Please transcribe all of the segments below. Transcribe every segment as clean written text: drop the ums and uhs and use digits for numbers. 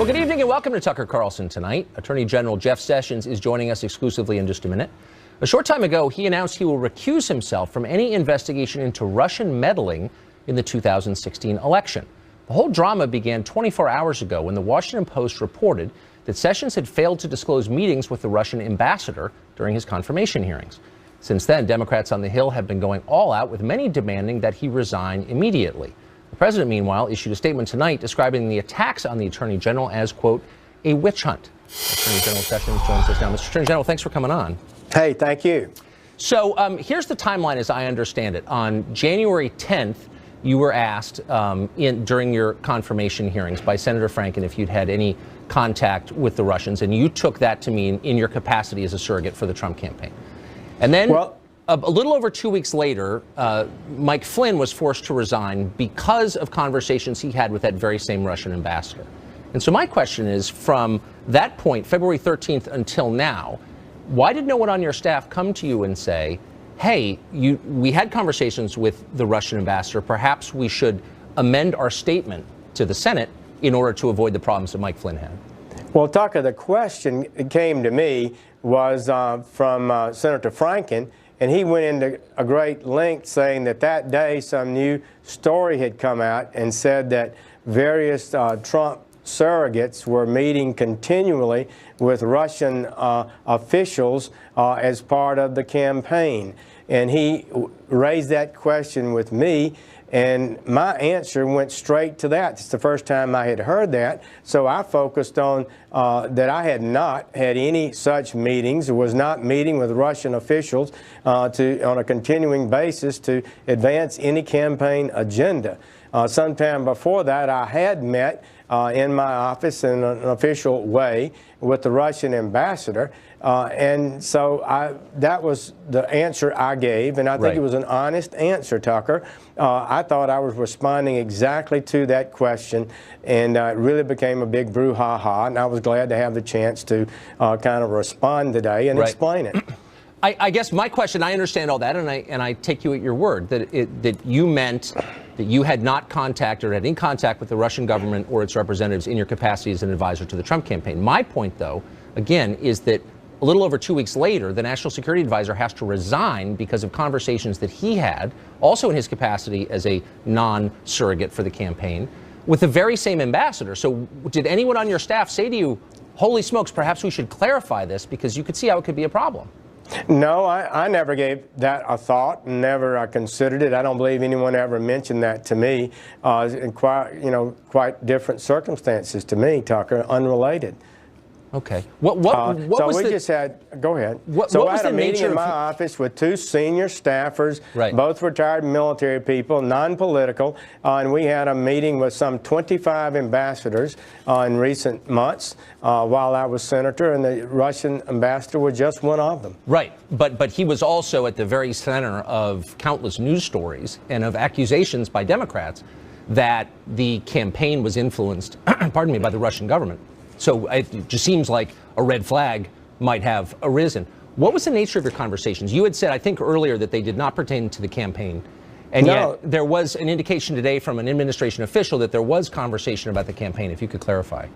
Well, good evening and welcome to Tucker Carlson tonight. Attorney General Jeff Sessions is joining us exclusively in just a minute. A short time ago, he announced he will recuse himself from any investigation into Russian meddling in the 2016 election. The whole drama began 24 hours ago when the Washington Post reported that Sessions had failed to disclose meetings with the Russian ambassador during his confirmation hearings. Since then, Democrats on the Hill have been going all out, with many demanding that he resign immediately. The president, meanwhile, issued a statement tonight describing the attacks on the attorney general as, quote, a witch hunt. Attorney General Sessions joins us now. Mr. Attorney General, thanks for coming on. Hey, thank you. So here's the timeline as I understand it. On January 10th, you were asked during your confirmation hearings by Senator Franken if you'd had any contact with the Russians, and you took that to mean in your capacity as a surrogate for the Trump campaign. And then a little over 2 weeks later, Mike Flynn was forced to resign because of conversations he had with that very same Russian ambassador. And so my question is, from that point, February 13th until now, why did no one on your staff come to you and say, hey, we had conversations with the Russian ambassador, perhaps we should amend our statement to the Senate in order to avoid the problems that Mike Flynn had? Well, Tucker, the question that came to me was from Senator Franken, and he went into a great length saying that that day some new story had come out and said that various Trump surrogates were meeting continually with Russian officials as part of the campaign. And he raised that question with me, and my answer went straight to that. It's the first time I had heard that, so I focused on that I had not had any such meetings, was not meeting with Russian officials on a continuing basis to advance any campaign agenda. Sometime before that, I had met in my office in an official way with the Russian ambassador. And so that was the answer I gave, and I think it was an honest answer, Tucker. I thought I was responding exactly to that question, and it really became a big brouhaha, and I was glad to have the chance to kind of respond today and explain it. I guess my question, I understand all that, and I take you at your word, that you meant that you had not contacted or had any contact with the Russian government or its representatives in your capacity as an advisor to the Trump campaign. My point, though, again, is that a little over 2 weeks later, the National Security Advisor has to resign because of conversations that he had, also in his capacity as a non-surrogate for the campaign, with the very same ambassador. So did anyone on your staff say to you, holy smokes, perhaps we should clarify this, because you could see how it could be a problem? No, I never gave that a thought, never considered it. I don't believe anyone ever mentioned that to me in quite different circumstances to me, Tucker, unrelated. Okay. So we just had, go ahead. So I had a meeting in my office with two senior staffers, both retired military people, non-political, and we had a meeting with some 25 ambassadors in recent months while I was senator, and the Russian ambassador was just one of them. Right. But he was also at the very center of countless news stories and of accusations by Democrats that the campaign was influenced, pardon me, by the Russian government. So it just seems like a red flag might have arisen. What was the nature of your conversations? You had said, I think earlier, that they did not pertain to the campaign. And yet there was an indication today from an administration official that there was conversation about the campaign. If you could clarify.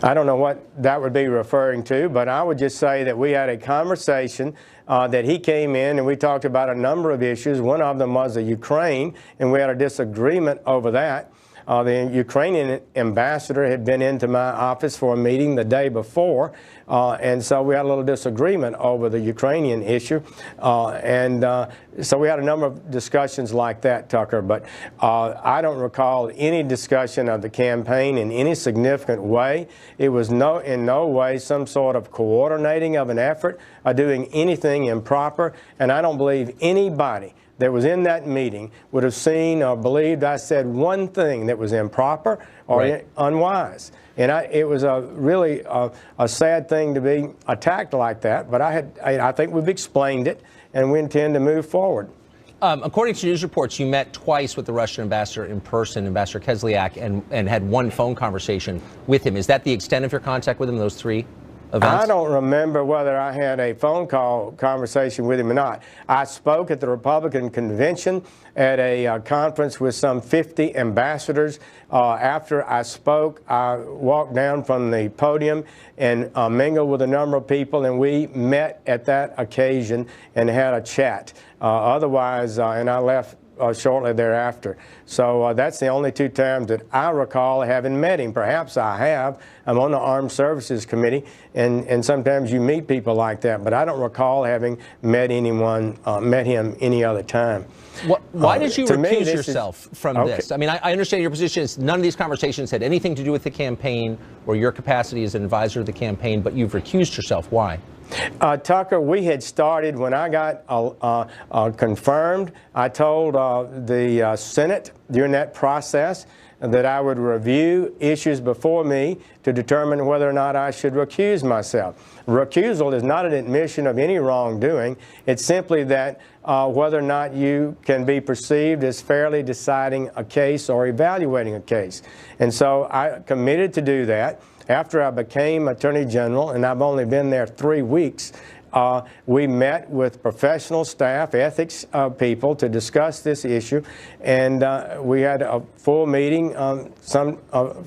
I don't know what that would be referring to, but I would just say that we had a conversation that he came in and we talked about a number of issues. One of them was the Ukraine, and we had a disagreement over that. The Ukrainian ambassador had been into my office for a meeting the day before, and so we had a little disagreement over the Ukrainian issue. So we had a number of discussions like that, Tucker, but I don't recall any discussion of the campaign in any significant way. It was in no way some sort of coordinating of an effort or doing anything improper, and I don't believe anybody that was in that meeting would have seen or believed I said one thing that was improper or unwise. And it was really a sad thing to be attacked like that, but I think we've explained it, and we intend to move forward. According to news reports, you met twice with the Russian ambassador in person, Ambassador Kislyak, and had one phone conversation with him. Is that the extent of your contact with him, those three? events? I don't remember whether I had a phone call conversation with him or not. I spoke at the Republican convention at a conference with some 50 ambassadors. After I spoke, I walked down from the podium and mingled with a number of people, and we met at that occasion and had a chat. Otherwise, and I left shortly thereafter. So that's the only two times that I recall having met him. Perhaps I have. I'm on the Armed Services Committee, and sometimes you meet people like that, but I don't recall having met anyone, met him any other time. Why did you recuse yourself from this? I mean, I understand your position is none of these conversations had anything to do with the campaign or your capacity as an advisor of the campaign, but you've recused yourself. Why? Tucker, we had started when I got confirmed. I told the Senate during that process that I would review issues before me to determine whether or not I should recuse myself. Recusal is not an admission of any wrongdoing. It's simply that whether or not you can be perceived as fairly deciding a case or evaluating a case. And so I committed to do that. After I became Attorney General, and I've only been there 3 weeks, we met with professional staff, ethics people to discuss this issue, and we had a full meeting a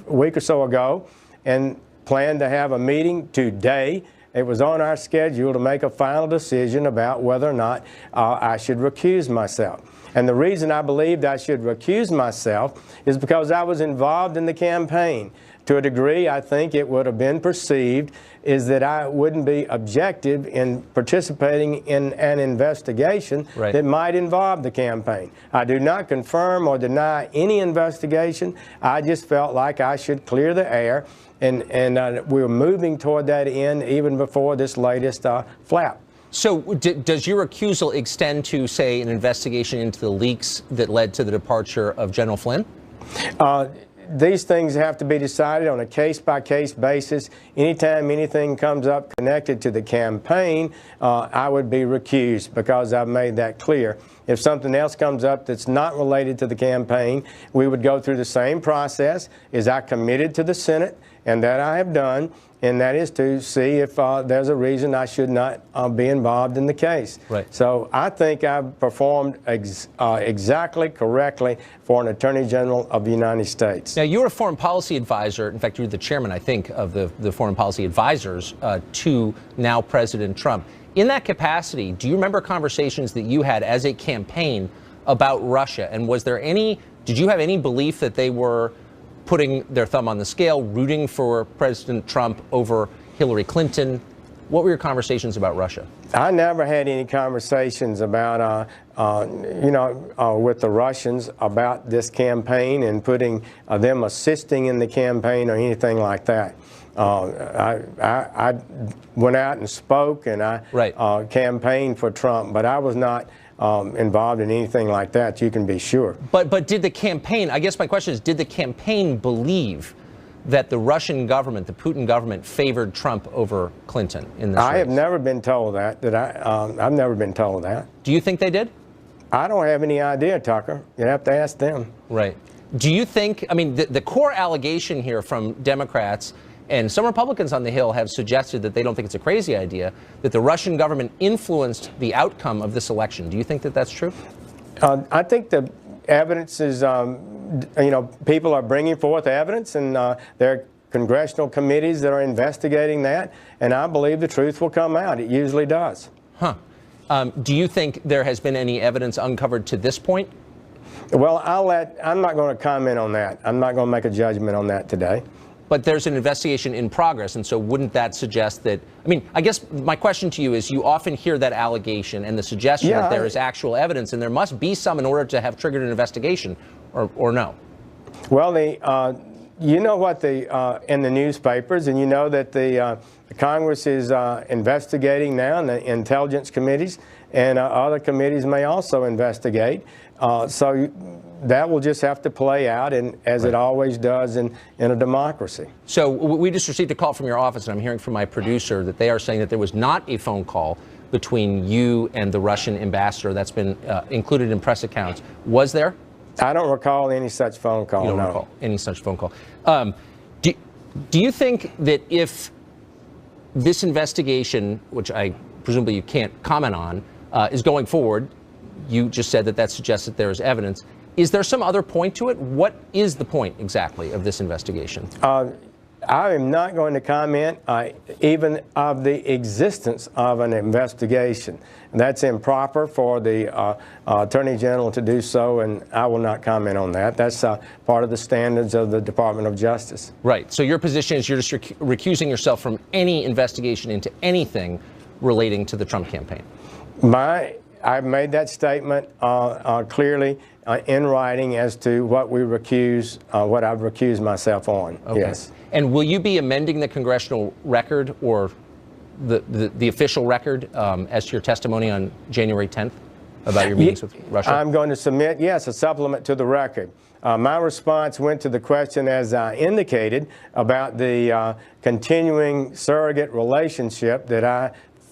week or so ago and planned to have a meeting today. It was on our schedule to make a final decision about whether or not I should recuse myself. And the reason I believed I should recuse myself is because I was involved in the campaign. To a degree, I think it would have been perceived is that I wouldn't be objective in participating in an investigation that might involve the campaign. I do not confirm or deny any investigation. I just felt like I should clear the air, and we were moving toward that end even before this latest flap. So does your recusal extend to, say, an investigation into the leaks that led to the departure of General Flynn? These things have to be decided on a case-by-case basis. Anytime anything comes up connected to the campaign, I would be recused because I've made that clear. If something else comes up that's not related to the campaign, we would go through the same process as I committed to the Senate, and that I have done, and that is to see if there's a reason I should not be involved in the case. So I think I've performed exactly correctly for an Attorney General of the United States. Now, you're a foreign policy advisor. In fact, you're the chairman, I think, of the foreign policy advisors to now President Trump. In that capacity, do you remember conversations that you had as a campaign about Russia? And did you have any belief that they were putting their thumb on the scale, rooting for President Trump over Hillary Clinton? What were your conversations about Russia? I never had any conversations about, with the Russians about this campaign and putting them assisting in the campaign or anything like that. I went out and spoke, and I campaigned for Trump, but I was not involved in anything like that, you can be sure. But did the campaign, I guess my question is, did the campaign believe that the Russian government, the Putin government, favored Trump over Clinton in this race? I have never been told that. I've never been told that. Do you think they did? I don't have any idea, Tucker. You have to ask them. Right. Do you think, I mean, the core allegation here from Democrats and some Republicans on the Hill have suggested that they don't think it's a crazy idea, that the Russian government influenced the outcome of this election. Do you think that that's true? I think the evidence is, people are bringing forth evidence, and there are congressional committees that are investigating that, and I believe the truth will come out. It usually does. Huh. Do you think there has been any evidence uncovered to this point? Well, I'm not going to comment on that. I'm not going to make a judgment on that today. But there's an investigation in progress, and so wouldn't that suggest that, I mean, I guess my question to you is, you often hear that allegation and the suggestion that there is actual evidence, and there must be some in order to have triggered an investigation, or no? Well, you know what in the newspapers, and you know that the Congress is investigating now, and the intelligence committees and other committees may also investigate. So that will just have to play out, and as it always does in a democracy. So we just received a call from your office, and I'm hearing from my producer that they are saying that there was not a phone call between you and the Russian ambassador. That's been included in press accounts. Was there? I don't recall any such phone call. You don't recall any such phone call. Do you think that if this investigation, which I presumably you can't comment on, is going forward. You just said that suggests that there is evidence. Is there some other point to it? What is the point exactly of this investigation? I am not going to comment even of the existence of an investigation. That's improper for the Attorney General to do so, and I will not comment on that. That's part of the standards of the Department of Justice. Right. So your position is you're just recusing yourself from any investigation into anything relating to the Trump campaign. I've made that statement clearly in writing as to what we recuse, what I've recused myself on. Okay. Yes. And will you be amending the congressional record or the official record as to your testimony on January 10th about your meetings with Russia? I'm going to submit, yes, a supplement to the record. My response went to the question, as I indicated, about the continuing surrogate relationship that I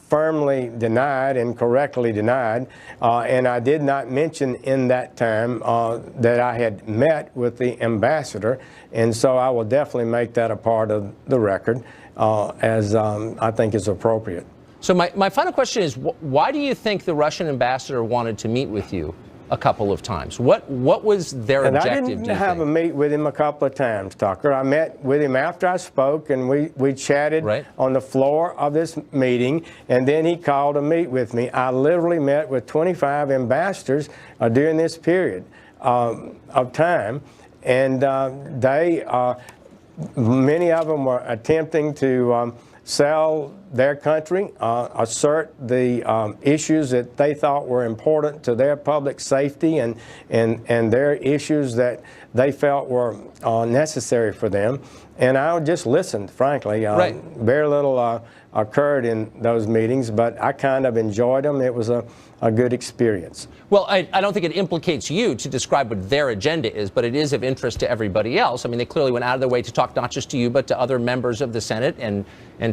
firmly denied and correctly denied, and I did not mention in that time that I had met with the ambassador, and so I will definitely make that a part of the record as I think is appropriate. So my final question is, why do you think the Russian ambassador wanted to meet with you a couple of times? What was their objective? I didn't have a meet with him a couple of times, Tucker. I met with him after I spoke, and we chatted on the floor of this meeting, and then he called to meet with me. I literally met with 25 ambassadors during this period of time, and many of them were attempting to sell their country, assert the issues that they thought were important to their public safety and their issues that they felt were necessary for them. And I just listened, frankly. Very little occurred in those meetings, but I kind of enjoyed them. It was a good experience. Well, I don't think it implicates you to describe what their agenda is, but it is of interest to everybody else. I mean, they clearly went out of their way to talk not just to you, but to other members of the Senate and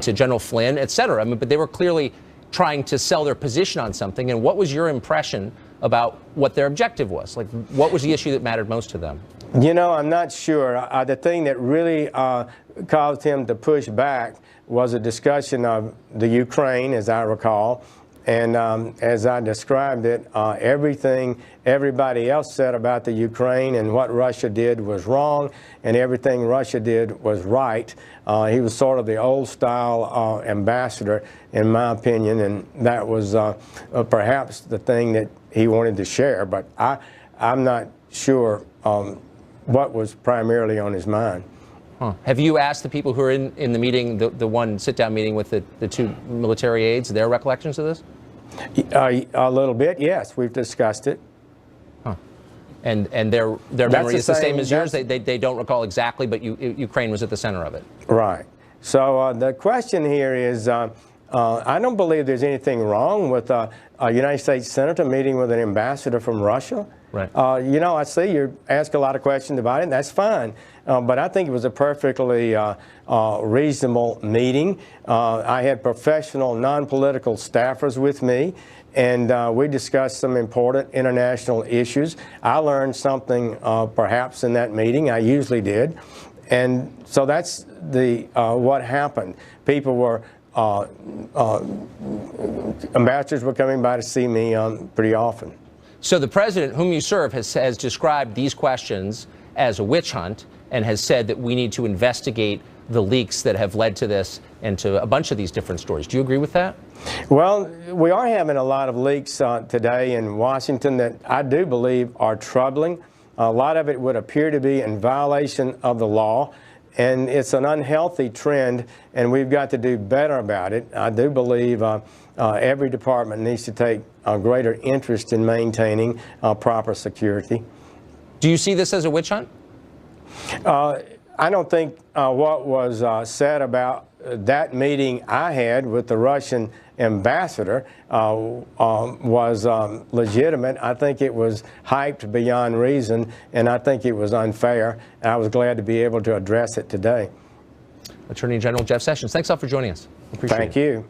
to General Flynn, et cetera. I mean, but they were clearly trying to sell their position on something. And what was your impression about what their objective was? Like, what was the issue that mattered most to them? You know, I'm not sure. The thing that really caused him to push back was a discussion of the Ukraine, as I recall. And as I described it, everything everybody else said about the Ukraine and what Russia did was wrong, and everything Russia did was right. He was sort of the old-style ambassador, in my opinion, and that was perhaps the thing that he wanted to share. But I'm not sure what was primarily on his mind. Huh. Have you asked the people who are in the meeting, the one sit-down meeting with the two military aides, their recollections of this? A little bit, yes. We've discussed it. Huh. And their memory is the same as yours? They don't recall exactly, but Ukraine was at the center of it. Right. So the question here is, I don't believe there's anything wrong with a United States senator meeting with an ambassador from Russia. Right. You know, I see you ask a lot of questions about it, and that's fine. But I think it was a perfectly reasonable meeting. I had professional, non-political staffers with me, and we discussed some important international issues. I learned something perhaps in that meeting. I usually did. And so that's what happened. People were ambassadors were coming by to see me pretty often. So the president, whom you serve, has described these questions as a witch hunt and has said that we need to investigate the leaks that have led to this and to a bunch of these different stories. Do you agree with that? Well, we are having a lot of leaks today in Washington that I do believe are troubling. A lot of it would appear to be in violation of the law, and it's an unhealthy trend, and we've got to do better about it. I do believe every department needs to take a greater interest in maintaining proper security. Do you see this as a witch hunt? I don't think what was said about that meeting I had with the Russian ambassador was legitimate. I think it was hyped beyond reason, and I think it was unfair. And I was glad to be able to address it today. Attorney General Jeff Sessions, thanks a lot for joining us. Appreciate it. Thank you.